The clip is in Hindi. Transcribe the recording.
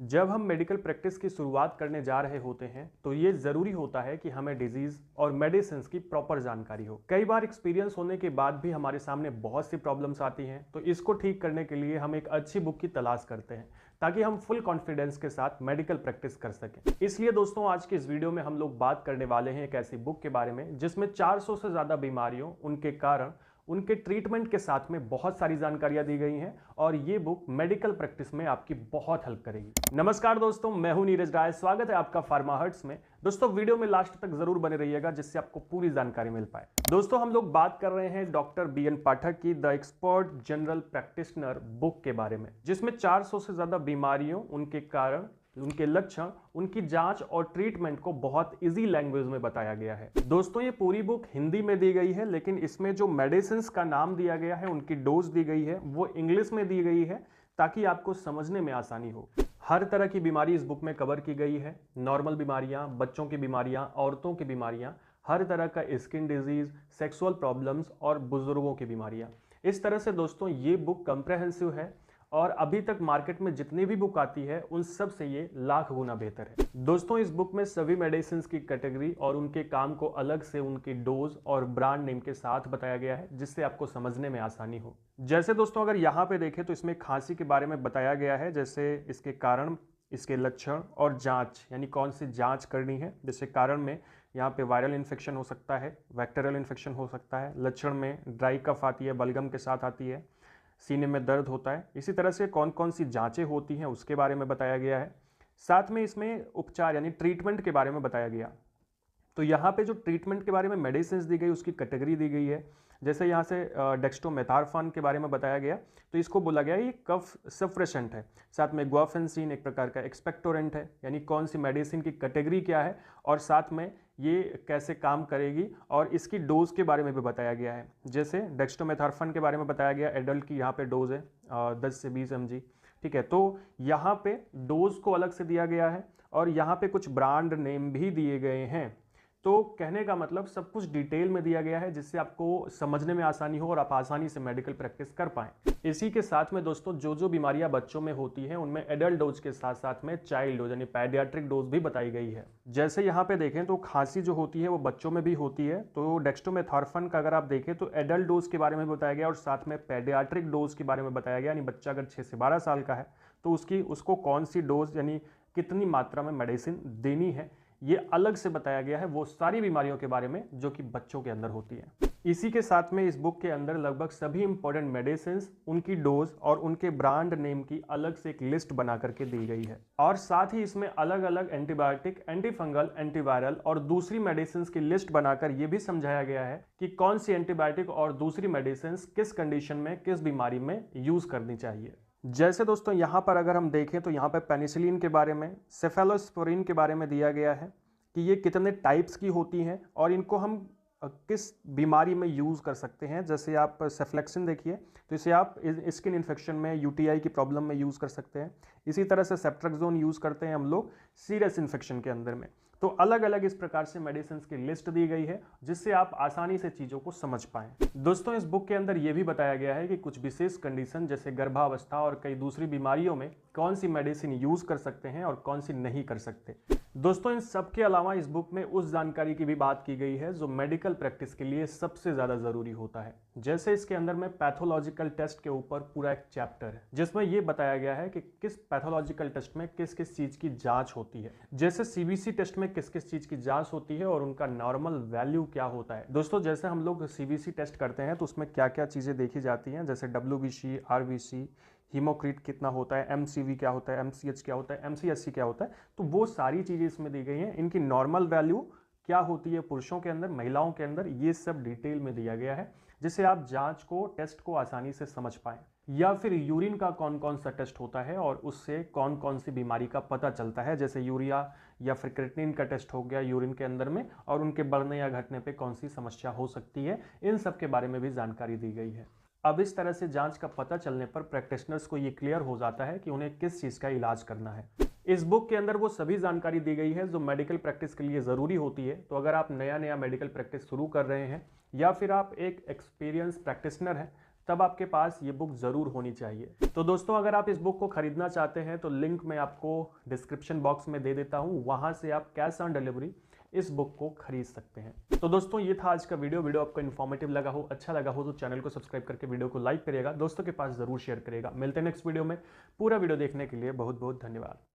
जब हम मेडिकल प्रैक्टिस की शुरुआत करने जा रहे होते हैं तो ये ज़रूरी होता है कि हमें डिजीज़ और मेडिसिन्स की प्रॉपर जानकारी हो। कई बार एक्सपीरियंस होने के बाद भी हमारे सामने बहुत सी प्रॉब्लम्स आती हैं, तो इसको ठीक करने के लिए हम एक अच्छी बुक की तलाश करते हैं ताकि हम फुल कॉन्फिडेंस के साथ मेडिकल प्रैक्टिस कर सकें। इसलिए दोस्तों, आज की इस वीडियो में हम लोग बात करने वाले हैं एक ऐसी बुक के बारे में जिसमें 400 से ज़्यादा बीमारियों, उनके कारण, उनके ट्रीटमेंट के साथ में बहुत सारी जानकारियां दी गई हैं और ये बुक मेडिकल प्रैक्टिस में आपकी बहुत हेल्प करेगी। नमस्कार दोस्तों, मैं हूं नीरज राय। स्वागत है आपका फार्मा हर्ट्स में। दोस्तों, वीडियो में लास्ट तक जरूर बने रहिएगा जिससे आपको पूरी जानकारी मिल पाए। दोस्तों, हम लोग बात कर रहे हैं डॉक्टर BN पाठक की the expert general practitioner book के बारे में, जिसमें 400 से ज्यादा बीमारियों, उनके कारण, उनके लक्षण, उनकी जांच और ट्रीटमेंट को बहुत इजी लैंग्वेज में बताया गया है। दोस्तों, ये पूरी बुक हिंदी में दी गई है, लेकिन इसमें जो मेडिसिन्स का नाम दिया गया है, उनकी डोज दी गई है, वो इंग्लिश में दी गई है ताकि आपको समझने में आसानी हो। हर तरह की बीमारी इस बुक में कवर की गई है। नॉर्मल बीमारियां, बच्चों की बीमारियां, औरतों की बीमारियां, हर तरह का स्किन डिजीज, सेक्सुअल प्रॉब्लम्स और बुजुर्गों की बीमारियां। इस तरह से दोस्तों ये बुक कंप्रेहेंसिव है और अभी तक मार्केट में जितनी भी बुक आती है उन सब से ये लाख गुना बेहतर है। दोस्तों, इस बुक में सभी मेडिसिन की कैटेगरी और उनके काम को अलग से उनकी डोज और ब्रांड नेम के साथ बताया गया है, जिससे आपको समझने में आसानी हो। जैसे दोस्तों, अगर यहाँ पे देखें तो इसमें खांसी के बारे में बताया गया है, जैसे इसके कारण, इसके लक्षण और जांच, यानी कौन सी जांच करनी है। जैसे कारण में यहाँ पे वायरल इन्फेक्शन हो सकता है, बैक्टीरियल इन्फेक्शन हो सकता है। लक्षण में ड्राई कफ आती है, बलगम के साथ आती है, सीने में दर्द होता है। इसी तरह से कौन कौन सी जांचें होती हैं उसके बारे में बताया गया है। साथ में इसमें उपचार यानी ट्रीटमेंट के बारे में बताया गया। तो यहाँ पे जो ट्रीटमेंट के बारे में मेडिसिन दी गई, उसकी कैटेगरी दी गई है। जैसे यहाँ से डेक्स्ट्रोमेथार्फन के बारे में बताया गया, तो इसको बोला गया ये कफ सप्रेसेंट है। साथ में गुआफेंसिन एक प्रकार का एक्सपेक्टोरेंट है, यानी कौन सी मेडिसिन की कैटेगरी क्या है और साथ में ये कैसे काम करेगी, और इसकी डोज के बारे में भी बताया गया है। जैसे डेक्स्ट्रोमेथार्फन के बारे में बताया गया, एडल्ट की यहाँ पे डोज है 10 से 20 mg। ठीक है, तो यहाँ पे डोज को अलग से दिया गया है और यहाँ पे कुछ ब्रांड नेम भी दिए गए हैं। तो कहने का मतलब सब कुछ डिटेल में दिया गया है जिससे आपको समझने में आसानी हो और आप आसानी से मेडिकल प्रैक्टिस कर पाएं। इसी के साथ में दोस्तों, जो जो बीमारियां बच्चों में होती हैं उनमें एडल्ट डोज के साथ साथ में चाइल्ड डोज यानी पैडियाट्रिक डोज भी बताई गई है। जैसे यहाँ पे देखें तो खांसी जो होती है वो बच्चों में भी होती है, तो डेक्स्ट्रोमेथॉर्फन का अगर आप देखें तो एडल्ट डोज के बारे में बताया गया और साथ में पैडियाट्रिक डोज के बारे में बताया गया, यानी बच्चा अगर 6 से 12 साल का है तो उसको कौन सी डोज यानी कितनी मात्रा में मेडिसिन देनी है, ये अलग से बताया गया है वो सारी बीमारियों के बारे में जो कि बच्चों के अंदर होती है। इसी के साथ में इस बुक के अंदर लगभग सभी इंपॉर्टेंट मेडिसिन, उनकी डोज और उनके ब्रांड नेम की अलग से एक लिस्ट बना करके दी गई है। और साथ ही इसमें अलग अलग एंटीबायोटिक, एंटीफंगल, एंटीवायरल और दूसरी मेडिसिन की लिस्ट बनाकर यह भी समझाया गया है कि कौन सी एंटीबायोटिक और दूसरी मेडिसिन किस कंडीशन में, किस बीमारी में यूज करनी चाहिए। जैसे दोस्तों यहाँ पर अगर हम देखें तो यहाँ पर पेनिसिलिन के बारे में, सेफेलोस्पोरिन के बारे में दिया गया है कि ये कितने टाइप्स की होती हैं और इनको हम किस बीमारी में यूज़ कर सकते हैं। जैसे आप सेफ्लेक्सिन देखिए तो इसे आप स्किन इन्फेक्शन में, UTI की प्रॉब्लम में यूज़ कर सकते हैं। इसी तरह से सेफ्ट्रेक्सोन यूज़ करते हैं हम लोग सीरियस इन्फेक्शन के अंदर में। तो अलग अलग इस प्रकार से मेडिसिन की लिस्ट दी गई है जिससे आप आसानी से चीज़ों को समझ पाएं। दोस्तों, इस बुक के अंदर यह भी बताया गया है कि कुछ विशेष कंडीशन जैसे गर्भावस्था और कई दूसरी बीमारियों में कौन सी मेडिसिन यूज़ कर सकते हैं और कौन सी नहीं कर सकते। दोस्तों, इन सब के अलावा इस बुक में उस जानकारी की भी बात की गई है जो मेडिकल प्रैक्टिस के लिए सबसे ज़्यादा ज़रूरी होता है। जैसे इसके अंदर में पैथोलॉजिकल टेस्ट के ऊपर पूरा एक चैप्टर है जिसमें यह बताया गया है कि किस पैथोलॉजिकल टेस्ट में किस किस चीज़ की जांच होती है। जैसे CBC टेस्ट में किस किस चीज़ की जांच होती है और उनका नॉर्मल वैल्यू क्या होता है। दोस्तों, जैसे हम लोग CBC टेस्ट करते हैं तो उसमें क्या क्या चीज़ें देखी जाती हैं, जैसे WBC, RBC, हीमोक्रीट कितना होता है, MCV क्या होता है, MCH क्या होता है, MCSC क्या होता है, तो वो सारी चीज़ें इसमें दी गई हैं। इनकी नॉर्मल वैल्यू क्या होती है पुरुषों के अंदर, महिलाओं के अंदर, ये सब डिटेल में दिया गया है जिससे आप जांच को, टेस्ट को आसानी से समझ पाएं। या फिर यूरिन का कौन कौन सा टेस्ट होता है और उससे कौन कौन सी बीमारी का पता चलता है, जैसे यूरिया या फिर क्रिएटिनिन का टेस्ट हो गया यूरिन के अंदर में, और उनके बढ़ने या घटने पे कौन सी समस्या हो सकती है, इन सब के बारे में भी जानकारी दी गई है। अब इस तरह से जांच का पता चलने पर प्रैक्टिशनर्स को ये क्लियर हो जाता है कि उन्हें किस चीज़ का इलाज करना है। इस बुक के अंदर वो सभी जानकारी दी गई है जो मेडिकल प्रैक्टिस के लिए ज़रूरी होती है। तो अगर आप नया नया मेडिकल प्रैक्टिस शुरू कर रहे हैं या फिर आप एक एक्सपीरियंस प्रैक्टिशनर हैं तब आपके पास ये बुक ज़रूर होनी चाहिए। तो दोस्तों, अगर आप इस बुक को खरीदना चाहते हैं तो लिंक मैं आपको डिस्क्रिप्शन बॉक्स में दे देता हूँ, वहाँ से आप कैश ऑन डिलीवरी इस बुक को खरीद सकते हैं। तो दोस्तों, ये था आज का वीडियो आपको इन्फॉर्मेटिव लगा हो, अच्छा लगा हो तो चैनल को सब्सक्राइब करके वीडियो को लाइक करिएगा, दोस्तों के पास ज़रूर शेयर करिएगा। मिलते हैं नेक्स्ट वीडियो में। पूरा वीडियो देखने के लिए बहुत बहुत धन्यवाद।